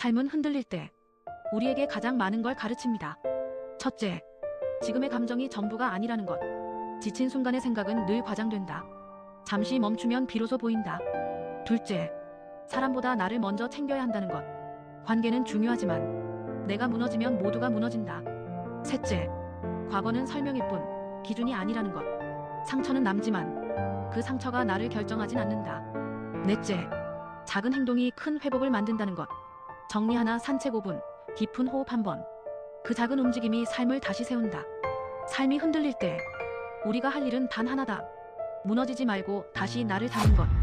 삶은 흔들릴 때 우리에게 가장 많은 걸 가르칩니다. 첫째, 지금의 감정이 전부가 아니라는 것. 지친 순간의 생각은 늘 과장된다. 잠시 멈추면 비로소 보인다. 둘째, 사람보다 나를 먼저 챙겨야 한다는 것. 관계는 중요하지만 내가 무너지면 모두가 무너진다. 셋째, 과거는 설명일 뿐 기준이 아니라는 것. 상처는 남지만 그 상처가 나를 결정하진 않는다. 넷째, 작은 행동이 큰 회복을 만든다는 것. 정리 하나, 산책 5분, 깊은 호흡 한 번. 그 작은 움직임이 삶을 다시 세운다. 삶이 흔들릴 때 우리가 할 일은 단 하나다. 무너지지 말고 다시 나를 다는 것.